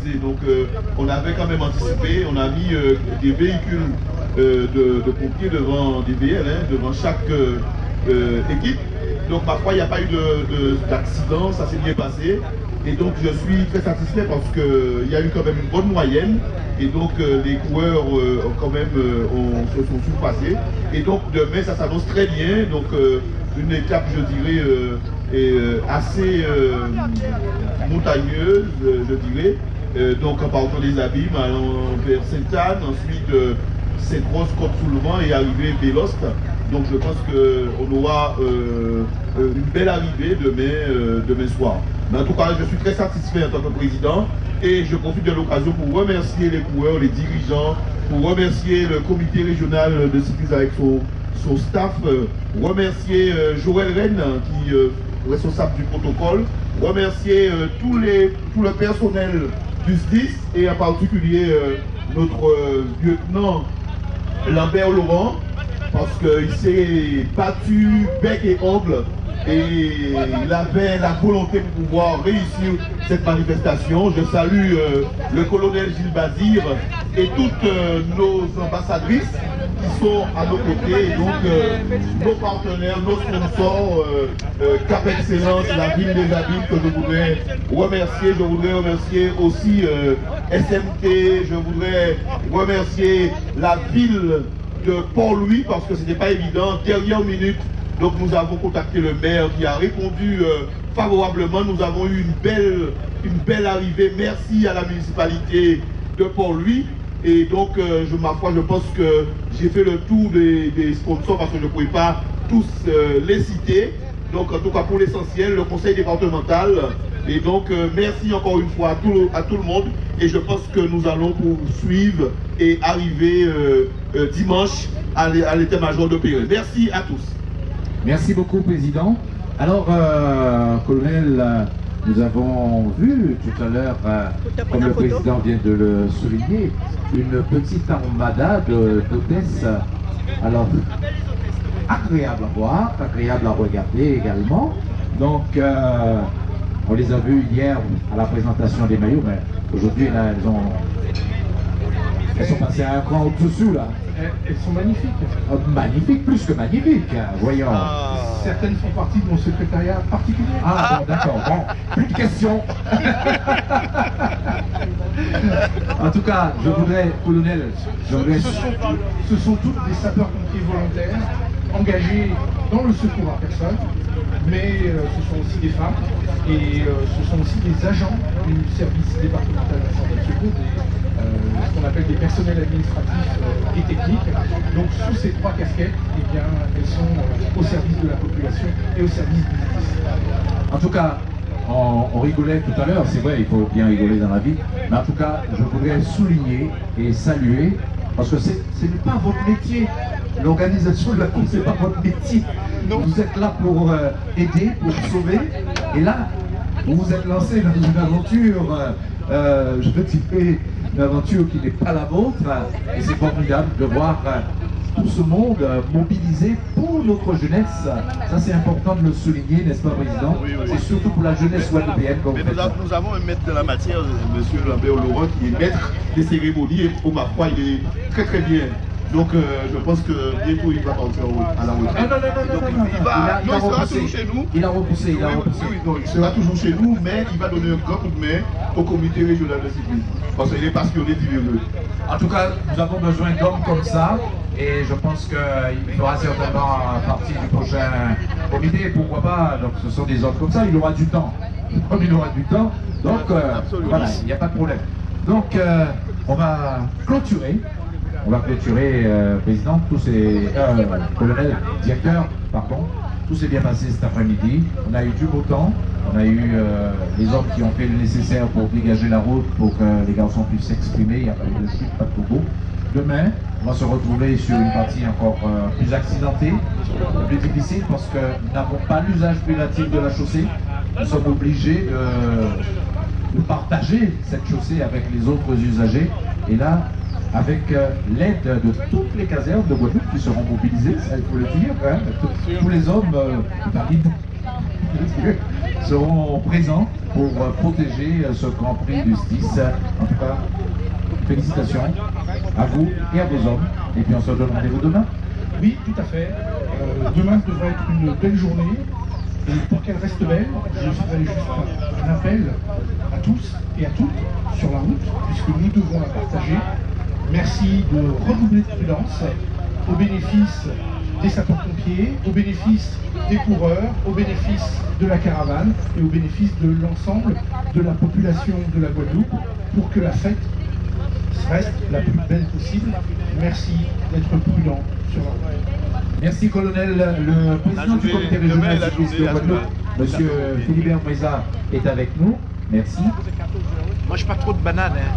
organisé. Donc on avait quand même anticipé, on a mis des véhicules de pompiers devant des VL, devant chaque équipe. Donc ma foi, il n'y a pas eu d'accident, ça s'est bien passé. Et donc je suis très satisfait parce qu'il y a eu quand même une bonne moyenne. Et donc les coureurs quand même se sont surpassés. Et donc demain ça s'annonce très bien. Donc une étape je dirais assez montagneuse, je dirais. Donc en partant des Abîmes, allant vers Sainte-Anne, ensuite Sainte-Rose, Côte-sous-le-Vent et arriver Bélost. Donc je pense qu'on aura une belle arrivée demain soir. Mais en tout cas, je suis très satisfait en tant que président et je profite de l'occasion pour remercier les coureurs, les dirigeants, pour remercier le comité régional de cyclisme avec son staff, remercier Joël Rennes qui est responsable du protocole, remercier tout le personnel du SDIS et en particulier notre lieutenant Lambert Laurent, parce qu'il s'est battu bec et ongle et il avait la volonté de pouvoir réussir cette manifestation. Je salue le colonel Gilles Bazir et toutes nos ambassadrices qui sont à nos côtés, et donc nos partenaires, nos sponsors, Cap Excellence, la ville des Abîmes que je voudrais remercier. Je voudrais remercier aussi SMT, je voudrais remercier la ville de Port-Louis parce que ce n'était pas évident, dernière minute. Donc nous avons contacté le maire qui a répondu favorablement. Nous avons eu une belle arrivée. Merci à la municipalité de Port-Louis. Et donc, je pense que j'ai fait le tour des sponsors parce que je ne pouvais pas tous les citer. Donc, en tout cas, pour l'essentiel, le conseil départemental. Et donc, merci encore une fois à tout le monde. Et je pense que nous allons poursuivre et arriver dimanche à l'état-major de Pérez. Merci à tous. Merci beaucoup, Président. Alors, Colonel, nous avons vu tout à l'heure, comme le Président vient de le souligner, une petite armada d'hôtesses. Alors, agréable à voir, agréable à regarder également. Donc, on les a vus hier à la présentation des maillots, mais aujourd'hui, là, elles sont passées à un cran au-dessous, là. Elles sont magnifiques. Magnifiques, plus que magnifiques, voyons. Certaines font partie de mon secrétariat particulier. Ah, bon, d'accord. Bon, plus de questions. En tout cas, je voudrais, colonel, Ce sont toutes des sapeurs-pompiers volontaires engagés dans le secours à personne, mais ce sont aussi des femmes et ce sont aussi des agents du service départemental d'incendie et de secours, ce qu'on appelle des personnels administratifs et techniques. Donc sous ces trois casquettes, eh bien, elles sont au service de la population et au service du service. En tout cas, on rigolait tout à l'heure, c'est vrai, il faut bien rigoler dans la vie, mais en tout cas, je voudrais souligner et saluer, parce que ce n'est pas votre métier. L'organisation de la course, ce n'est pas votre métier. Non. Vous êtes là pour aider, pour sauver, et là, vous vous êtes lancé dans une aventure, je dirais, une aventure qui n'est pas la vôtre, et c'est formidable de voir tout ce monde mobilisé pour notre jeunesse. Ça, c'est important de le souligner, n'est-ce pas, Président? Oui, oui. C'est surtout pour la jeunesse guadeloupéenne. Nous avons un maître de la matière, M. Lambert Laurent, qui est maître des cérémonies, et pour ma foi, il est très très bien. Donc je pense que bientôt il va partir à la retraite. Non, il sera toujours chez nous. Il a repoussé, il a repoussé. Oui, non, il sera toujours chez nous, mais il va donner un grand coup de main au comité régional de cyclisme. Parce qu'il est passionné d'IVE. En tout cas, nous avons besoin d'hommes comme ça. Et je pense qu'il fera certainement partie du prochain comité. Pourquoi pas? Donc ce sont des hommes comme ça, il aura du temps. Comme il aura du temps. Donc voilà, il n'y a pas de problème. Donc on va clôturer. On va clôturer, Président, tous ces colonel, directeur, pardon, tout s'est bien passé cet après-midi. On a eu du beau temps, on a eu les hommes qui ont fait le nécessaire pour dégager la route pour que les garçons puissent s'exprimer, il n'y a pas eu de chute, pas de topo. Demain, on va se retrouver sur une partie encore plus accidentée, plus difficile parce que nous n'avons pas l'usage privatif de la chaussée. Nous sommes obligés de partager cette chaussée avec les autres usagers. Et là, avec l'aide de toutes les casernes de Guadeloupe qui seront mobilisées, ça il faut le dire, hein, tous les hommes valides. seront présents pour protéger ce Grand Prix du STIS. En tout cas, félicitations à vous et à vos hommes. Et puis on se donne rendez-vous demain. Oui, tout à fait. Demain devrait être une belle journée. Et pour qu'elle reste belle, je ferai juste un appel à tous et à toutes sur la route, puisque nous devons la partager. Merci de redoubler de prudence au bénéfice des sapeurs-pompiers, au bénéfice des coureurs, au bénéfice de la caravane et au bénéfice de l'ensemble de la population de la Guadeloupe pour que la fête reste la plus belle possible. Merci d'être prudent sur la route. Merci colonel. Le président du comité régional cycliste de Guadeloupe, monsieur Philibert Meza, est avec nous. Merci. Mange pas trop de bananes, hein.